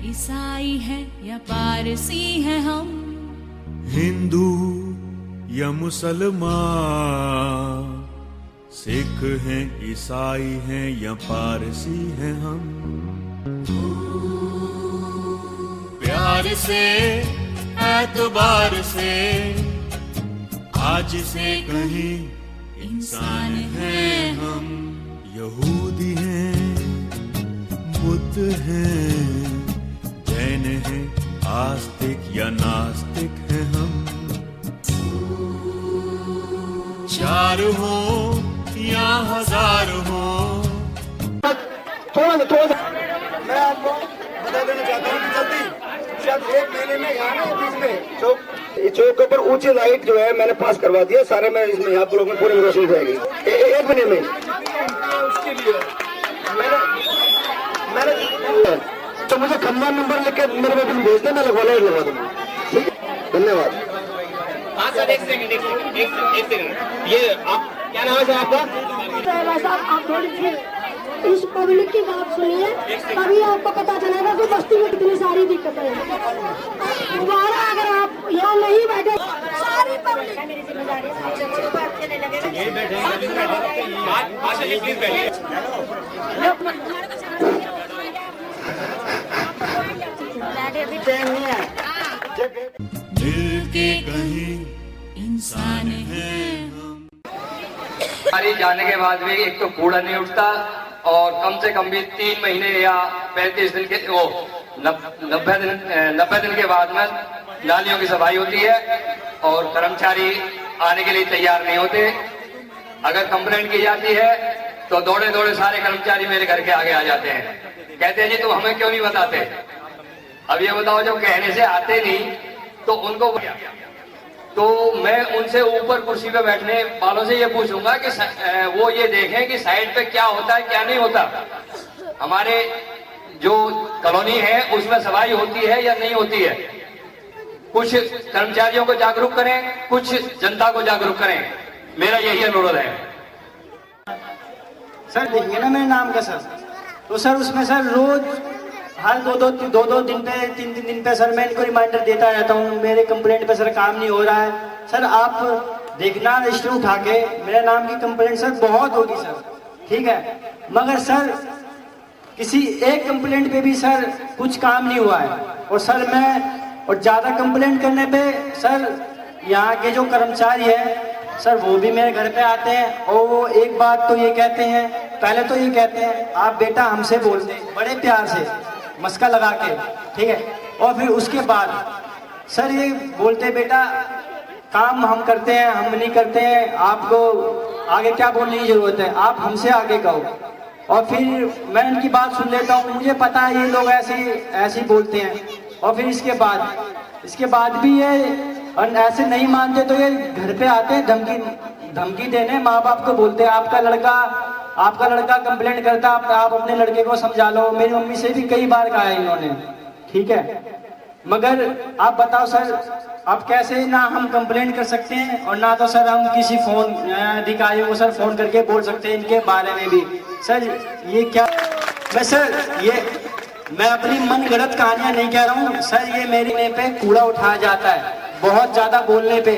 ईसाई हैं या पारसी हैं हम, हिंदू या मुसलमान, सिख हैं ईसाई हैं या पारसी हैं हम, प्यार से एतबार से आज से कहीं इंसान हैं हम। यहूदी हैं, बुद्ध हैं, जैन हैं, आस्तिक या नास्तिक हैं हम, चार हो या हजार हो। थोड़ा मैं आपको बता देना चाहता हूँ कि जल्दी शायद 1 महीने में यहाँ ना बीच में चौक के ऊपर ऊंची लाइट जो है मैंने पास करवा दिया सारे में, इसमें यहाँ ब्लॉक में पूरी रोशनी जाएगी 1 महीने में। उसके लिए मैंने तो मुझे खंबा नंबर लिख के मेरे को भेज देना, लगवा दूंगा। ठीक है, धन्यवाद। हाँ सर, एक सेकंड। ये आप क्या नाम है सर आपका? साहब आप थोड़ी सी इस पब्लिक की बात सुनिए, तभी आपको पता चलेगा कि बस्ती में कितनी सारी दिक्कतें हैं। दोबारा अगर आप यहाँ नहीं बैठे सारी पब्लिक दिल के कहीं इंसान हैं हम। हमारी जाने के बाद भी एक तो कूड़ा नहीं उठता, और कम से कम भी 3 महीने या 35 दिन के 90 दिन के बाद में नालियों की सफाई होती है, और कर्मचारी आने के लिए तैयार नहीं होते। अगर कंप्लेंट की जाती है तो दौड़े दौड़े सारे कर्मचारी मेरे घर के आगे आ जाते हैं, कहते हैं जी तुम हमें क्यों नहीं बताते। अब ये बताओ, जब कहने से आते नहीं तो उनको, तो मैं उनसे ऊपर कुर्सी पे बैठने वालों से ये पूछूंगा कि वो ये देखें कि साइड पे क्या होता है क्या नहीं होता। हमारे जो कॉलोनी है उसमें सफाई होती है या नहीं होती है। कुछ कर्मचारियों को जागरूक करें, कुछ जनता को जागरूक करें, मेरा यही अनुरोध है। सर देखिए ना मेरे नाम का सर, तो सर उसमें सर रोज हर दो दिन पे 3 दिन पे सर मैं इनको रिमाइंडर देता रहता हूँ, मेरे कंप्लेंट पे सर काम नहीं हो रहा है। सर आप देखना रजिस्टर उठा के, मेरे नाम की कंप्लेंट सर बहुत होगी सर, ठीक है, मगर सर किसी एक कंप्लेंट पे भी सर कुछ काम नहीं हुआ है। और सर और ज़्यादा कंप्लेंट करने पे सर यहाँ के जो कर्मचारी हैं सर वो भी मेरे घर पे आते हैं, और वो एक बात तो ये कहते हैं, पहले तो ये कहते हैं आप बेटा हमसे बोलते हैं बड़े प्यार से मस्का लगा के, ठीक है, और फिर उसके बाद सर ये बोलते बेटा काम हम करते हैं, हम नहीं करते हैं, आपको आगे क्या बोलने की जरूरत है, आप हमसे आगे कहो। और फिर मैं इनकी बात सुन लेता हूँ, मुझे पता है ये लोग ऐसे बोलते हैं। और फिर इसके बाद भी ये ऐसे नहीं मानते तो ये घर पे आते हैं धमकी देने, माँ बाप को बोलते हैं आपका लड़का कंप्लेंट करता, आप अपने लड़के को समझा लो। मेरी मम्मी से भी कई बार कहा है इन्होंने, ठीक है, मगर आप बताओ सर आप कैसे ना हम कंप्लेंट कर सकते हैं और ना तो सर हम किसी फोन अधिकारियों को सर फोन करके बोल सकते हैं इनके बारे में भी। सर ये क्या, मैं अपनी मन गलत कहानियां नहीं कह रहा हूँ सर, ये मेरे पे कूड़ा उठाया जाता है बहुत ज्यादा बोलने पे,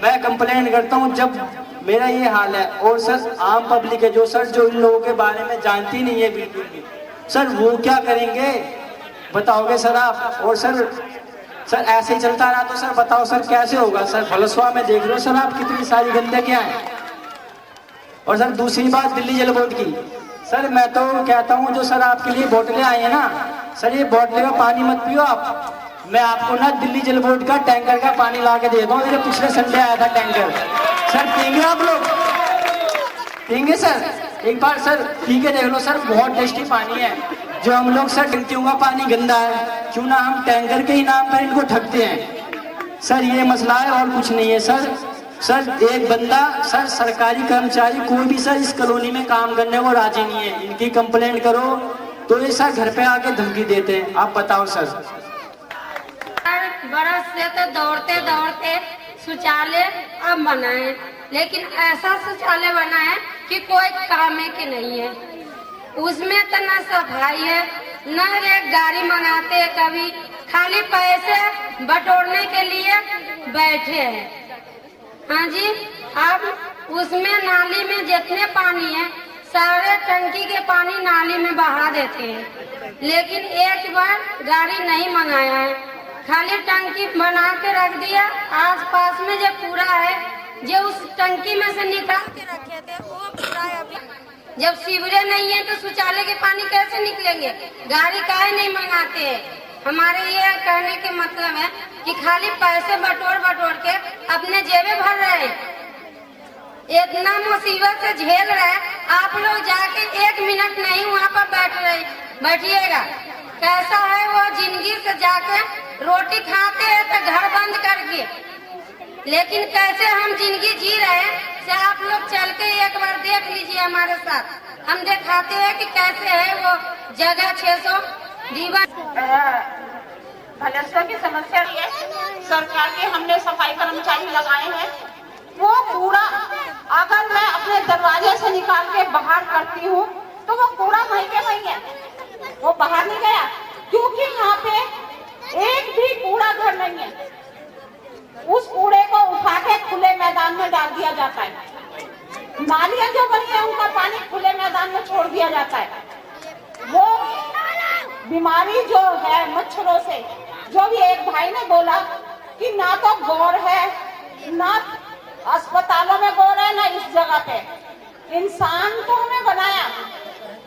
मैं कंप्लेंट करता हूँ जब मेरा ये हाल है। और सर आम पब्लिक है जो इन लोगों के बारे में जानती नहीं है बिल्कुल भी, सर वो क्या करेंगे बताओगे सर आप। और सर ऐसे ही चलता रहा तो सर बताओ सर कैसे होगा। सर फलसवा में देख लो सर आप कितनी सारी गंदगियां हैं। और सर दूसरी बात दिल्ली जल बोर्ड की, सर मैं तो कहता हूँ जो सर आपके लिए बोतलें आई है ना सर, ये बोतलें का पानी मत पियो आप, मैं आपको ना दिल्ली जल बोर्ड का टैंकर का पानी ला के देता हूँ। ये पिछले संडे आया था टैंकर, सर पिएंगे आप लोग, पिएंगे सर एक बार सर पी के देख लो सर, बहुत टेस्टी पानी है। जो हम लोग सर टंकियों का पानी गंदा है, क्यों ना हम टैंकर के ही नाम पर इनको ठगते हैं सर, ये मसला है और कुछ नहीं है सर। एक बंदा सर सरकारी कर्मचारी कोई भी सर इस कॉलोनी में काम करने को राजी नहीं है, इनकी कंप्लेंट करो तो ये सर घर पे आके धमकी देते हैं। आप बताओ सर। बरस से तो दौड़ते दौड़ते शौचालय अब बना है, लेकिन ऐसा शौचालय बना है कि कोई काम है कि नहीं है, उसमें तो ना सफाई है न एक गाड़ी मंगाते हैं, कभी खाली पैसे बटोरने के लिए बैठे हैं। हाँ जी, अब उसमें नाली में जितने पानी है सारे टंकी के पानी नाली में बहा देते हैं, लेकिन एक बार गाड़ी नहीं मंगाया है, खाली टंकी बना के रख दिया। आसपास में जो कूड़ा है जो उस टंकी में से निकाल के रखे थे वो कूड़ा अभी, जब सीवरेज नहीं है तो शौचालय के पानी कैसे निकलेंगे? गाड़ी काहे नहीं मंगाते हैं? हमारे ये कहने के मतलब है कि खाली पैसे बटोर बटोर के अपने जेबे भर रहे हैं, इतना मुसीबत से झेल रहे हैं। आप लोग जाके 1 मिनट नहीं वहाँ पर बैठिएगा। कैसा है वो जिंदगी से जाके रोटी खाते हैं तो घर बंद करके, लेकिन कैसे हम जिंदगी जी रहे हैं से आप लोग चल के एक बार देख लीजिए हमारे साथ। हम दिखाते हैं कि कैसे है वो जगह 600 भलस्तर की समस्या है। सरकार के हमने सफाई कर्मचारी लगाए हैं, वो कूड़ा अगर मैं अपने दरवाजे से निकाल के बाहर करती हूँ तो वो कूड़ा वहीं के वहीं है, वो बाहर नहीं गया, क्योंकि यहाँ पे एक भी कूड़ा घर नहीं है। उस कूड़े को उठा के खुले मैदान में डाल दिया जाता है। नालियां जो बनी है उनका पानी खुले मैदान में छोड़ दिया जाता है। वो बीमारी जो है मच्छरों से, जो भी एक भाई ने बोला कि ना तो गौर है, ना अस्पतालों में गौर है, ना इस जगह पे। इंसान को हमें बनाया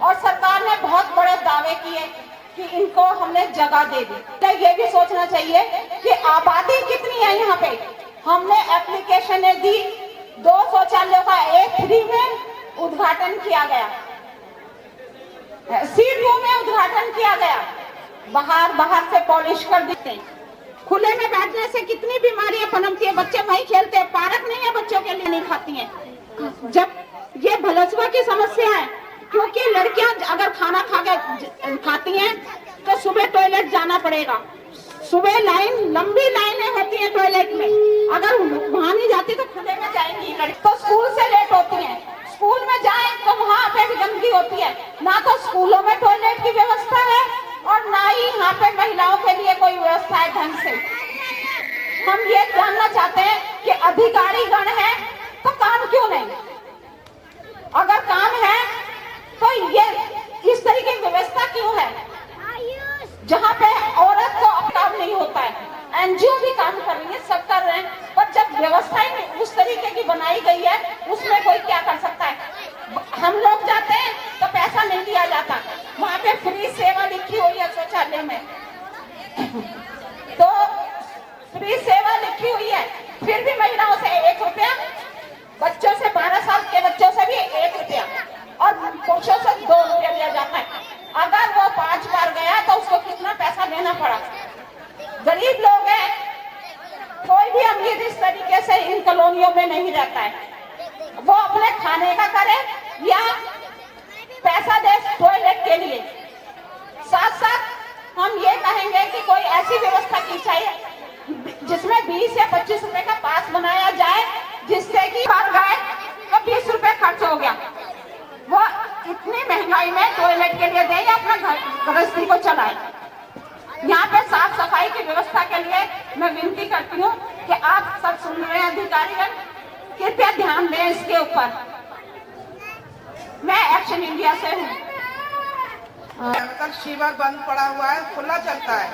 और सरकार ने बहुत बड़े दावे किए कि इनको हमने जगह दे दी। तो ये भी सोचना चाहिए कि आबादी कितनी है यहाँ पे। हमने एप्लीकेशन दी, 2 शौचालयों का एक फ्री में उद्घाटन किया गया, सीढ़ियों में उद्घाटन किया गया, बाहर से पॉलिश कर देते। खुले में बैठने से कितनी बीमारियां पनपती है, बच्चे वहीं खेलते हैं, पार्क नहीं है बच्चों के लिए, नहीं खाती हैं। जब ये भलसवा की समस्या है, क्योंकि लड़कियां अगर खाना खाती हैं तो सुबह टॉयलेट जाना पड़ेगा। सुबह लंबी लाइनें होती हैं टॉयलेट में, अगर वहां नहीं जाती तो खुले में जाएंगी। तो स्कूल से लेट होती हैं, स्कूल में जाए तो वहाँ पे भी गंदगी होती है। ना तो स्कूलों में टॉयलेट की व्यवस्था है और ना ही यहाँ पे महिलाओं के लिए कोई व्यवस्था है ढंग से। हम ये जानना चाहते हैं कि अधिकारी गण है तो काम क्यों नहीं? अगर काम है तो ये इस तरीके की व्यवस्था क्यों है जहाँ पे औरत को अपराध नहीं होता है? एनजीओ भी काम कर रही है, सब कर रहे हैं, पर जब व्यवस्था ही उस तरीके की बनाई गई है उसमें कोई क्या कर सकता है? हम लोग जाते हैं तो पैसा नहीं दिया जाता, वहाँ पे फ्री सेवा लिखी हुई है शौचालय में, तो फ्री सेवा लिखी हुई है, फिर भी महिलाओं से 1 रुपया, बच्चों से 12 साल के बच्चों से भी 1 रुपया और पुरुषों से 2 रुपया लिया जाता है। अगर वो 5 बार गया तो उसको कितना पैसा देना पड़ा? गरीब लोग हैं, कोई भी अमीर इस तरीके से इन कॉलोनियों में नहीं रहता है। वो अपने खाने का करे या पैसा दे टॉयलेट के लिए। साथ साथ हम ये कहेंगे कि कोई ऐसी व्यवस्था की चाहिए जिसमें 20 या 25 रुपए का पास बनाया जाए, जिससे कि बाहर गए तो 20 रुपए खर्च हो गया, वो इतनी महंगाई में टॉयलेट के लिए दें या अपना गृहस्थी को चलाए। यहाँ पे साफ सफाई की व्यवस्था के लिए मैं विनती करती हूँ कि आप सब सुन रहे हैं अधिकारीगण, कृपया ध्यान दें इसके ऊपर। मैं एक्शन इंडिया से हूँ। तक शिवर बंद पड़ा हुआ है, खुला चलता है,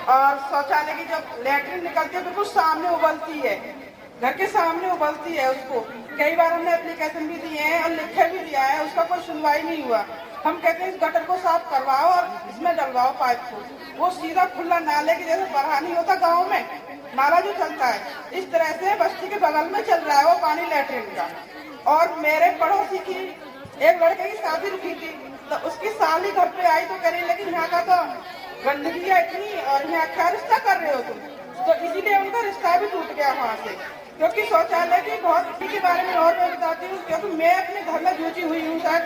और शौचालय की जब लैट्रिन निकलती है बिल्कुल सामने उबलती है, घर के सामने उबलती है। उसको कई बार हमने एप्लीकेशन भी दिए हैं और लिखे भी दिया है, उसका कोई सुनवाई नहीं हुआ। हम कहते हैं इस गटर को साफ करवाओ और इसमें डलवाओ पाइप को, वो सीधा खुला नाले की जैसे बरहा नहीं होता गाँव में, नाला जो चलता है इस तरह से बस्ती के बगल में चल रहा है वो पानी लैट्रिन का। और मेरे पड़ोसी की एक लड़के की शादी रुकी थी, तो उसकी साली घर पे आई तो करी, लेकिन यहाँ का तो गंदगी है इतनी, और यहाँ क्या रिश्ता कर रहे हो तुम? तो इसीलिए उनका रिश्ता भी टूट गया वहाँ से। क्योंकि शौचालय की बहुत के बारे में और मैं बताती हूँ, क्योंकि मैं अपने घर में जूझी हुई हूँ सर,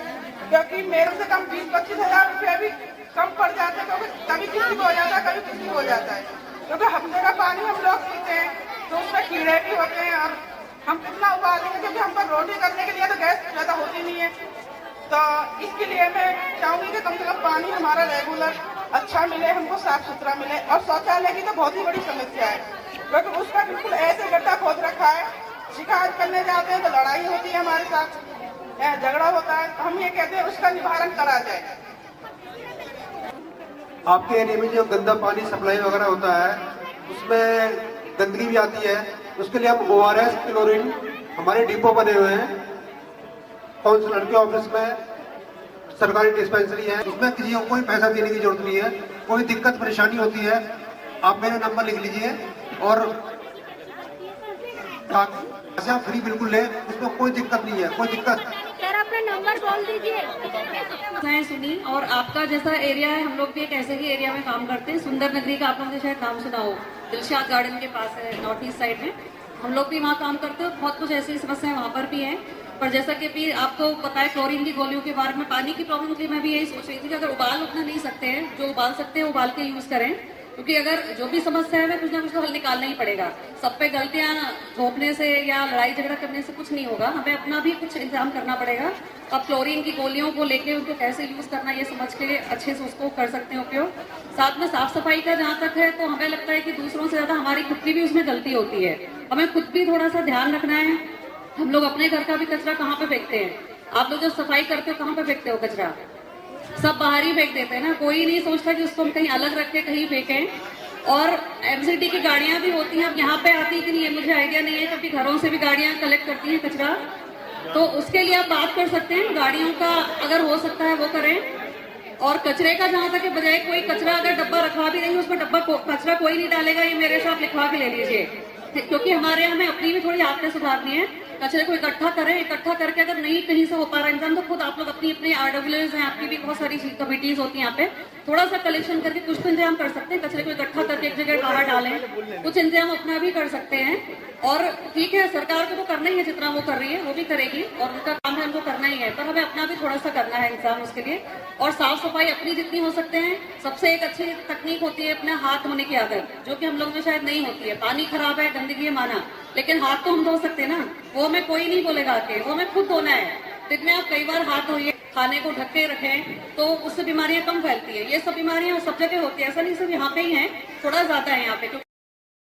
क्योंकि मेरे से कम 20-25 हजार रुपया भी कम पड़ जाते हैं, क्योंकि कभी किसी को हो जाता है, कभी किसी को हो जाता है। क्योंकि हफ्ते का पानी हम लोग पीते हैं तो उसमें कीड़े भी होते हैं, और हम कितना उबालेंगे, क्योंकि हम पर रोटी करने के लिए तो गैस ज्यादा होती नहीं है। तो इसके लिए मैं चाहूंगी कि कम से कम पानी हमारा रेगुलर अच्छा मिले, हमको साफ सुथरा मिले। और शौचालय की तो बहुत ही बड़ी समस्या है, क्योंकि उसका बिल्कुल ऐसे गड्ढा खोद रखा है, शिकायत करने जाते हैं तो लड़ाई होती है हमारे साथ, झगड़ा होता है। तो हम ये कहते हैं उसका निवारण करा जाए। आपके एरिया में जो गंदा पानी सप्लाई वगैरह होता है उसमें गंदगी भी आती है, उसके लिए हम ORS क्लोरीन हमारे डिपो बने हुए हैं काउंसलर के ऑफिस में, सरकारी डिस्पेंसरी है, उसमें किसी को कोई पैसा देने की जरूरत नहीं है। कोई दिक्कत परेशानी होती है आप मेरा नंबर लिख लीजिए और आप फ्री बिल्कुल ले, उसमें कोई दिक्कत नहीं है, कोई दिक्कत। सर अपना नंबर बोल दीजिए। मैं सुनी और आपका जैसा एरिया है, हम लोग भी एक ऐसे ही एरिया में काम करते हैं। सुंदर नगरी का आप लोगों ने शायद नाम सुना हो, दिलशाद गार्डन के पास है, नॉर्थ ईस्ट साइड में। हम लोग भी वहाँ काम करते हैं, बहुत कुछ ऐसी समस्याएं वहाँ पर भी हैं। पर जैसा कि भी आपको पता है क्लोरीन की गोलियों के बारे में, पानी की प्रॉब्लम थी, मैं भी यही सोच रही थी कि अगर उबाल उतना नहीं सकते हैं, जो उबाल सकते हैं उबाल के यूज करें, क्योंकि अगर जो भी समस्या है कुछ ना कुछ तो हल निकालना ही पड़ेगा। सब पे गलतियां थोपने से या लड़ाई झगड़ा करने से कुछ नहीं होगा, हमें अपना भी कुछ इंतजाम करना पड़ेगा। अब क्लोरीन की गोलियों को लेके उनको कैसे यूज करना ये समझ के अच्छे से उसको कर सकते हैं उपयोग। साथ में साफ सफाई का जहाँ तक है तो हमें लगता है कि दूसरों से ज्यादा हमारी खुद की भी उसमें गलती होती है, हमें खुद भी थोड़ा सा ध्यान रखना है। हम लोग अपने घर का भी कचरा कहाँ पे फेंकते हैं? आप लोग जब सफाई करते हो कहाँ पे फेंकते हो कचरा? सब बाहर ही फेंक देते हैं ना, कोई नहीं सोचता कि उसको हम कहीं अलग रख के कहीं फेंकें। और MCD की गाड़ियां भी होती हैं, अब यहाँ पे आती कि नहीं है मुझे आइडिया नहीं है, क्योंकि घरों से भी गाड़ियां कलेक्ट करती हैं कचरा, तो उसके लिए आप बात कर सकते हैं, गाड़ियों का अगर हो सकता है वो करें। और कचरे का जहाँ तक बजाय कोई कचरा अगर डब्बा रखवा भी नहीं, उसमें डब्बा कचरा कोई नहीं डालेगा, ये मेरे साथ लिखवा के ले लीजिए, क्योंकि हमारे यहाँ में अपनी भी थोड़ी आदतें सुधारनी है। कचरे को इकट्ठा करें, इकट्ठा करके अगर नहीं कहीं से हो पा रहा इंसान तो खुद आप लोग अपनी अपनी RWs हैं, आपकी भी बहुत सारी कमिटीज होती हैं, यहाँ पे थोड़ा सा कलेक्शन करके कुछ तो इंतजाम कर सकते हैं। कचरे को इकट्ठा करके एक जगह बाहर डालें, कुछ इंतजाम अपना भी कर सकते हैं। और ठीक है, सरकार को तो करना ही है, जितना वो कर रही है वो भी करेगी और उनका काम है, उनको करना ही है, पर हमें अपना भी थोड़ा सा करना है इंसान उसके लिए। और साफ सफाई अपनी जितनी हो सकते हैं, सबसे एक अच्छी तकनीक होती है अपना हाथ धोने की आदत, जो कि हम लोग में शायद नहीं होती है। पानी खराब है, गंदगी है माना, लेकिन हाथ तो हम धो सकते हैं ना, वो हमें कोई नहीं बोलेगा आके, वो हमें खुद धोना है। दिन में आप कई बार हाथ धोइए, खाने को ढक के रखें तो उससे बीमारियां कम फैलती है। ये सब बीमारियां सब जगह होती है, ऐसा नहीं सिर्फ यहाँ पे ही है, थोड़ा ज्यादा है यहाँ पे।